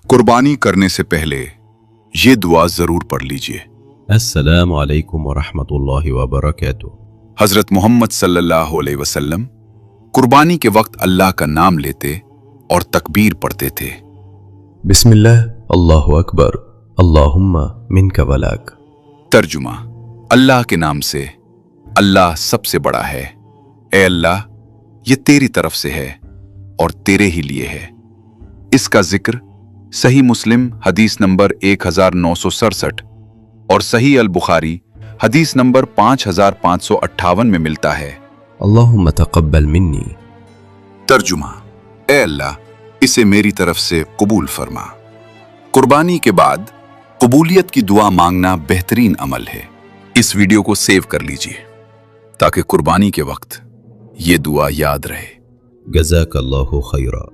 कुर्बानी करने से पहले ये दुआ जरूर पढ़ लीजिए। अस्सलामु अलैकुम वरहमतुल्लाहि वबरकातुह। हजरत मोहम्मद सल्लल्लाहु अलैहि वसल्लम कुर्बानी के वक्त अल्लाह का नाम लेते और तकबीर पढ़ते थे। बिस्मिल्लाह, अल्लाहु अकबर, अल्लाहुम्मा मिनका वलाक। तर्जुमा, अल्लाह के नाम से, अल्लाह सबसे बड़ा है। ए अल्लाह, ये तेरी तरफ से है और तेरे ही लिए है। इसका जिक्र सही मुस्लिम हदीस नंबर 1967 और सही अल बुखारी हदीस नंबर 5558 में मिलता है। अल्लाहुम्मा तक़ब्बल मिन्नी। तर्जुमा, ए अल्लाह, इसे मेरी तरफ से कबूल फरमा। कुर्बानी के बाद कबूलियत की दुआ मांगना बेहतरीन अमल है। इस वीडियो को सेव कर लीजिए ताकि कुर्बानी के वक्त ये दुआ याद रहे। जज़ाकल्लाहु खैरा।